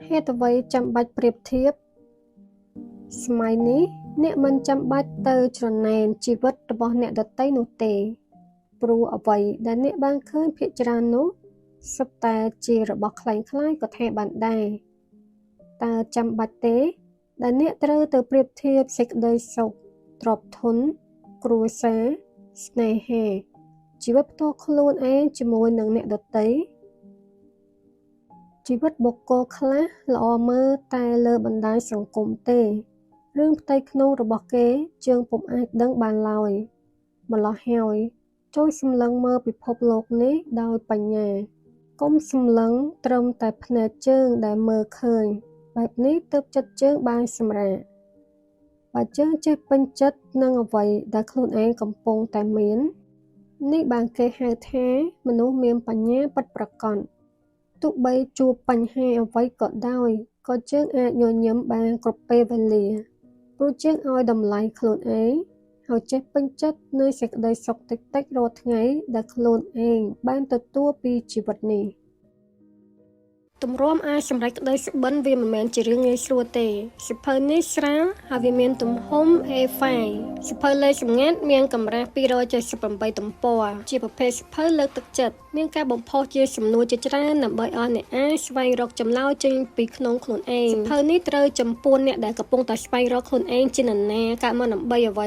ហេតុអ្វីចាំបាច់ប្រៀបធៀបសម័យនេះអ្នកមិនចាំបាច់ទៅច្រណែនជីវិតរបស់អ្នកដទៃនោះទេព្រោះអ្វីដែលអ្នកបានឃើញភាគច្រើននោះសុទ្ធតែជារបស់คล้ายៗក៏ថាបានដែរតើចាំបាច់ទេដែលអ្នកត្រូវទៅប្រៀបធៀបសេចក្តីសុខទ្រព្យធនគ្រួសារស្នេហាជីវិតផ្ទាល់ខ្លួនឯងជាមួយនឹងអ្នកដទៃជីវិតបុគ្គលខ្លះល្អមើលតែលើបណ្ដាញសង្គមទេរឿងផ្ទៃក្នុងរបស់គេយើងពុំអាចដឹងបានឡើយម្ល៉េះហើយចូលសម្លឹងមើលពិភពលោកនេះដោយបញ្ញាកុំសម្លឹងត្រឹមតែភ្នែកជើងដែលមើលឃើញបែបនេះទើបចិត្តជើងបានសម្រាកបើជើងចេះពេញចិត្តនឹងអ្វីដែលខ្លួនឯងកំពុងតែមាននេះបានគេហៅថាមនុស្សមានបញ្ញាពិតប្រាកដទោះបីជួបបញ្ហាអ្វីក៏ដោយក៏ជើងអាចញញឹមបានគ្រប់ពេលវេលាព្រោះជើងឲ្យតម្លៃខ្លួនឯងហើយចេះពេញចិត្តនឹងសេចក្តីសុខតិចៗរាល់ថ្ងៃដែលខ្លួនឯងបានទទួលពីជីវិតនេះទម្រាំអាចសម្រេចក្តីសុបិនវាមិនមែនជារឿងងាយស្រួលទេសៀវភៅនេះស្រាលហើយវាមានទំហំ A5 សៀវភៅលេខសម្ងាត់មានកម្រាស់278ទំព័រជាប្រភេទសៀវភៅលើកទឹកចិត្តមានការបំផុសជាសំណួរជាច្រើនដើម្បីឲ្យអ្នកអានស្វែងរកចម្លើយចេញពីក្នុងខ្លួនឯងសៀវភៅនេះត្រូវចំពោះអ្នកដែលកំពុងតែស្វែងរកខ្លួនឯងជានរណាកើតមកដើម្បីអ្វី